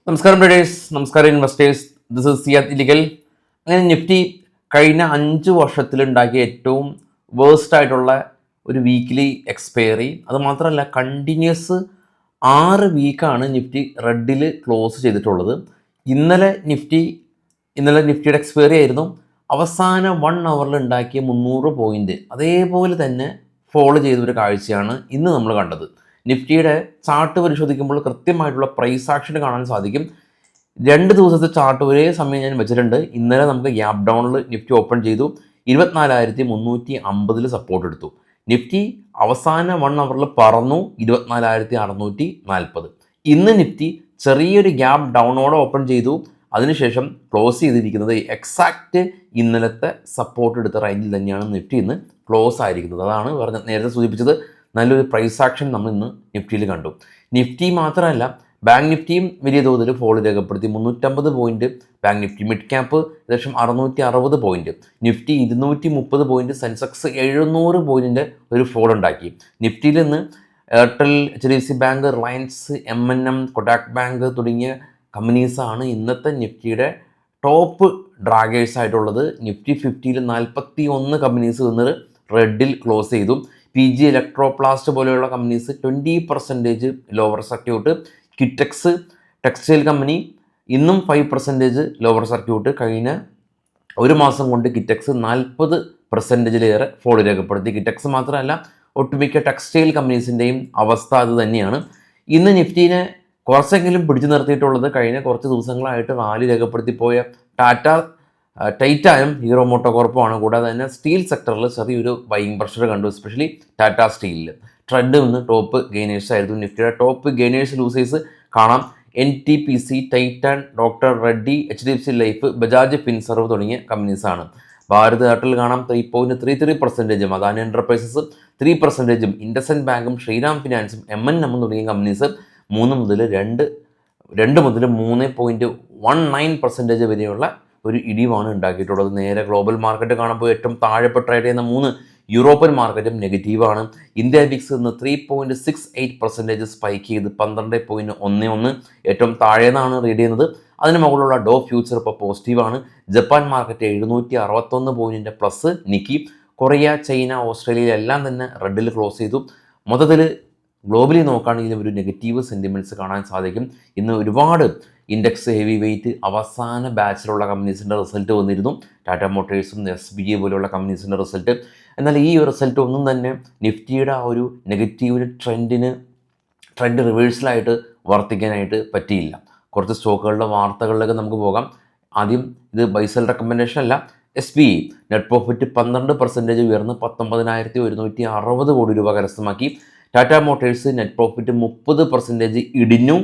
നമസ്കാരം ട്രേഡേഴ്സ്, നമസ്കാരം investors. This is Siyad ഇലിഗൽ. അങ്ങനെ നിഫ്റ്റി കഴിഞ്ഞ 5 വർഷത്തിലുണ്ടാക്കിയ ഏറ്റവും വേഴ്സ്റ്റ് ആയിട്ടുള്ള ഒരു വീക്കിലി എക്സ്പയറി. അതുമാത്രമല്ല, കണ്ടിന്യൂസ് 6 വീക്കാണ് നിഫ്റ്റി റെഡിൽ ക്ലോസ് ചെയ്തിട്ടുള്ളത്. ഇന്നലെ നിഫ്റ്റിയുടെ എക്സ്പയറി ആയിരുന്നു. അവസാന 1 അവറിൽ ഉണ്ടാക്കിയ 300 പോയിന്റ് അതേപോലെ തന്നെ ഫോളോ ചെയ്തൊരു കാഴ്ചയാണ് ഇന്ന് നമ്മൾ കണ്ടത്. നിഫ്റ്റിയുടെ ചാർട്ട് പരിശോധിക്കുമ്പോൾ കൃത്യമായിട്ടുള്ള പ്രൈസ് ആക്ഷൻ കാണാൻ സാധിക്കും. 2 ദിവസത്തെ ചാർട്ട് ഒരേ സമയം ഞാൻ വെച്ചിട്ടുണ്ട്. ഇന്നലെ നമുക്ക് ഗ്യാപ് ഡൗണിൽ നിഫ്റ്റി ഓപ്പൺ ചെയ്തു. 24,350 സപ്പോർട്ട് എടുത്തു. നിഫ്റ്റി അവസാന 1 അവറിൽ പറന്നു 24,640. ഇന്ന് നിഫ്റ്റി ചെറിയൊരു ഗ്യാപ് ഡൗണോടെ ഓപ്പൺ ചെയ്തു. അതിനുശേഷം ക്ലോസ് ചെയ്തിരിക്കുന്നത് എക്സാക്റ്റ് ഇന്നലത്തെ സപ്പോർട്ട് എടുത്ത റേഞ്ചിൽ തന്നെയാണ് നിഫ്റ്റി ഇന്ന് ക്ലോസ് ആയിരിക്കുന്നത്. അതാണ് നേരത്തെ സൂചിപ്പിച്ചത്. നല്ലൊരു പ്രൈസ് ആക്ഷൻ നമ്മൾ ഇന്ന് നിഫ്റ്റിയിൽ കണ്ടു. നിഫ്റ്റി മാത്രമല്ല, ബാങ്ക് നിഫ്റ്റിയും വലിയ തോതിൽ ഫോൾ രേഖപ്പെടുത്തി. 350 point bank Nifty. Mid cap ഏകദേശം 660 പോയിന്റ്. Nifty 230 point. സെൻസെക്സ് 700 പോയിന്റിൻ്റെ ഒരു ഫോൾ ഉണ്ടാക്കി. നിഫ്റ്റിയിൽ നിന്ന് Airtel, HDFC bank, Reliance, M&M, Kotak bank തുടങ്ങിയ കമ്പനീസാണ് ഇന്നത്തെ നിഫ്റ്റിയുടെ ടോപ്പ് ഡ്രാഗേഴ്സ് ആയിട്ടുള്ളത്. നിഫ്റ്റി 50യിൽ 41 കമ്പനീസ് ഇന്ന് റെഡിൽ ക്ലോസ് ചെയ്തു. PG ഇലക്ട്രോപ്ലാസ്റ്റ് പോലെയുള്ള companies 20% lower circuit. Kitex textile company ഇന്നും 5% ലോവർ സർക്യൂട്ട്. കഴിഞ്ഞ ഒരു മാസം കൊണ്ട് കിറ്റക്സ് 40%ലേറെ ഫോൾ രേഖപ്പെടുത്തി. കിറ്റക്സ് മാത്രമല്ല, ഒട്ടുമിക്ക ടെക്സ്റ്റൈൽ കമ്പനീസിൻ്റെയും അവസ്ഥ അത് തന്നെയാണ്. ഇന്ന് നിഫ്റ്റിനെ കുറച്ചെങ്കിലും പിടിച്ചു നിർത്തിയിട്ടുള്ളത് കഴിഞ്ഞ കുറച്ച് ദിവസങ്ങളായിട്ട് റാലി രേഖപ്പെടുത്തിപ്പോയ ടൈറ്റാനും ഹീറോ മോട്ടോകോർപ്പുമാണ്. കൂടാതെ തന്നെ സ്റ്റീൽ സെക്ടറിൽ ചെറിയൊരു ബൈയിങ് പ്രഷർ കണ്ടു, എസ്പെഷ്യലി ടാറ്റ സ്റ്റീലിൽ. ട്രെഡ് ഇന്ന് ടോപ്പ് ഗെയിനേഴ്സ് ആയിരുന്നു. നിഫ്റ്റിയുടെ ടോപ്പ് ഗെയിനേഴ്സ് ലൂസേഴ്സ് കാണാം. NTPC, Titan, doctor Reddy, HDFC life, Bajaj Finserv തുടങ്ങിയ കമ്പനീസാണ്. ഭാരത് എയർടെൽ കാണാം 3.33%, അദാനി എൻ്റർപ്രൈസസ് 3%, ഇൻഡസ്ഇൻഡ് ബാങ്കും ശ്രീറാം ഫിനാൻസും M&M തുടങ്ങിയ കമ്പനീസ് 3 മുതൽ 3.19% വരെയുള്ള ഒരു ഇടിവാണ് ഉണ്ടാക്കിയിട്ടുള്ളത്. നേരെ ഗ്ലോബൽ മാർക്കറ്റ് കാണുമ്പോൾ ഏറ്റവും താഴെപ്പെട്ട് ട്രേഡ് ചെയ്യുന്ന 3 യൂറോപ്യൻ മാർക്കറ്റും നെഗറ്റീവാണ്. ഇന്ത്യ വിക്സ് ഇന്ന് 3.68% സ്പൈക്ക് ചെയ്ത് 12.11, ഏറ്റവും താഴേന്നാണ് റീഡ് ചെയ്യുന്നത്. അതിന് മുകളിലുള്ള ഡോ ഫ്യൂച്ചർ ഇപ്പോൾ പോസിറ്റീവാണ്. ജപ്പാൻ മാർക്കറ്റ് 761 പോയിൻറ്റിൻ്റെ plus Nikkei. Korea, China, Australia എല്ലാം തന്നെ റെഡിൽ ക്ലോസ് ചെയ്തു. മൊത്തത്തിൽ ഗ്ലോബലി നോക്കുകയാണെങ്കിലും ഒരു നെഗറ്റീവ് സെൻറ്റിമെൻറ്റ്സ് കാണാൻ സാധിക്കും. ഇന്ന് ഒരുപാട് ഇൻഡെക്സ് ഹെവി വെയ്റ്റ് അവസാന ബാച്ചിലുള്ള കമ്പനീസിൻ്റെ റിസൾട്ട് വന്നിരുന്നു. ടാറ്റ മോട്ടേഴ്സും SBI പോലെയുള്ള കമ്പനീസിൻ്റെ റിസൾട്ട്. എന്നാൽ ഈ റിസൾട്ട് ഒന്നും തന്നെ നിഫ്റ്റിയുടെ ആ ഒരു നെഗറ്റീവ് ട്രെൻഡ് റിവേഴ്സലായിട്ട് വർത്തിക്കാനായിട്ട് പറ്റിയില്ല. കുറച്ച് സ്റ്റോക്കുകളുടെ വാർത്തകളിലേക്ക് നമുക്ക് പോകാം. ആദ്യം ഇത് ബൈസെൽ റെക്കമെൻഡേഷൻ അല്ല. SBI നെറ്റ് പ്രോഫിറ്റ് 12% ഉയർന്ന് 19,160 കോടി രൂപ കരസ്ഥമാക്കി. ടാറ്റ മോട്ടേഴ്സ് നെറ്റ് പ്രോഫിറ്റ് 30% ഇടിഞ്ഞു.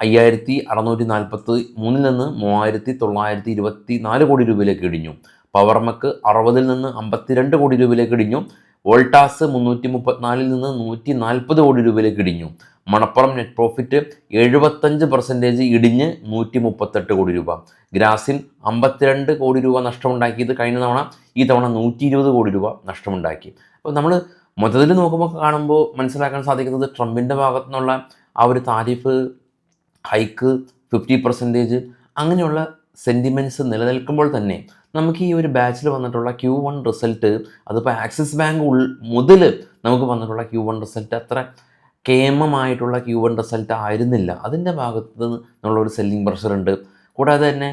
5,643 നിന്ന് 3,924 കോടി രൂപയിലേക്ക് ഇടിഞ്ഞു. പവർമെക്ക് 60 നിന്ന് 52 കോടി രൂപയിലേക്ക് ഇടിഞ്ഞു. വോൾട്ടാസ് 334 നിന്ന് 140 കോടി രൂപയിലേക്ക് ഇടിഞ്ഞു. മണപ്പുറം നെറ്റ് പ്രോഫിറ്റ് 75% ഇടിഞ്ഞ് 138 കോടി രൂപ. ഗ്രാസിൻ 52 കോടി രൂപ നഷ്ടമുണ്ടാക്കിയത് കഴിഞ്ഞ തവണ. ഈ തവണ 120 കോടി രൂപ നഷ്ടമുണ്ടാക്കി. അപ്പോൾ നമ്മൾ മൊത്തത്തിൽ നോക്കുമ്പോൾ കാണുമ്പോൾ മനസ്സിലാക്കാൻ സാധിക്കുന്നത് ട്രംപിൻ്റെ ഭാഗത്തു നിന്നുള്ള ആ ഒരു താരിഫ് ഹൈക്ക് 50% അങ്ങനെയുള്ള സെൻറ്റിമെൻറ്റ്സ് നിലനിൽക്കുമ്പോൾ തന്നെ നമുക്ക് ഈ ഒരു ബാച്ചിൽ വന്നിട്ടുള്ള Q1 റിസൾട്ട്, അതിപ്പോൾ ആക്സിസ് ബാങ്ക് മുതൽ നമുക്ക് വന്നിട്ടുള്ള Q1 റിസൾട്ട് അത്ര കേമമായിട്ടുള്ള Q1 റിസൾട്ട് ആയിരുന്നില്ല. അതിൻ്റെ ഭാഗത്ത് നിന്നുള്ളൊരു സെല്ലിംഗ് പ്രഷർ ഉണ്ട്. കൂടാതെ തന്നെ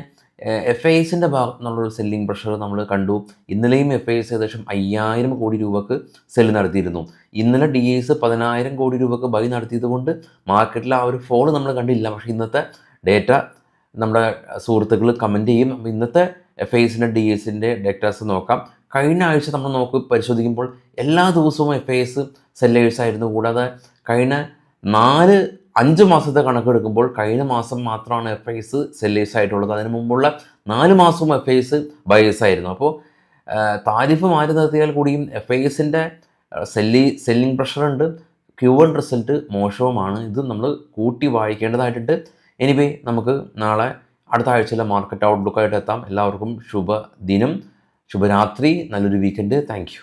FISൻ്റെ ഭാഗത്തു നിന്നുള്ളൊരു സെല്ലിംഗ് പ്രഷർ നമ്മൾ കണ്ടു. ഇന്നലെയും FIS ഏകദേശം 5,000 കോടി രൂപക്ക് സെല്ല് നടത്തിയിരുന്നു. ഇന്നലെ DIs 10,000 കോടി രൂപക്ക് ബൈ നടത്തിയത് കൊണ്ട് മാർക്കറ്റിൽ ആ ഒരു ഫോൾ നമ്മൾ കണ്ടില്ല. പക്ഷേ ഇന്നത്തെ ഡേറ്റ നമ്മുടെ സുഹൃത്തുക്കൾ കമൻറ്റ് ചെയ്യും. അപ്പോൾ ഇന്നത്തെ FISൻ്റെ DIsൻ്റെ ഡേറ്റാസ് നോക്കാം. കഴിഞ്ഞ ആഴ്ച നമ്മൾ പരിശോധിക്കുമ്പോൾ എല്ലാ ദിവസവും FIS സെല്ലേഴ്സ് ആയിരുന്നു. കൂടാതെ കഴിഞ്ഞ 4-5 മാസത്തെ കണക്കെടുക്കുമ്പോൾ കഴിഞ്ഞ മാസം മാത്രമാണ് FIS സെല്ലേഴ്സ് ആയിട്ടുള്ളത്. അതിന് മുമ്പുള്ള 4 മാസവും FIS ബയേഴ്സ് ആയിരുന്നു. അപ്പോൾ താരിഫ് മാറി നിർത്തിയാൽ കൂടിയും FISൻ്റെ സെല്ലിംഗ് പ്രഷറുണ്ട്. Q1 result മോശവുമാണ്. ഇത് നമ്മൾ കൂട്ടി വായിക്കേണ്ടതായിട്ടുണ്ട്. എനിവേ, നമുക്ക് നാളെ അടുത്ത ആഴ്ചയിലെ മാർക്കറ്റ് ഔട്ട്ലുക്കായിട്ട് എത്താം. എല്ലാവർക്കും ശുഭദിനം, ശുഭരാത്രി, നല്ലൊരു വീക്കെൻഡ്. Thank you.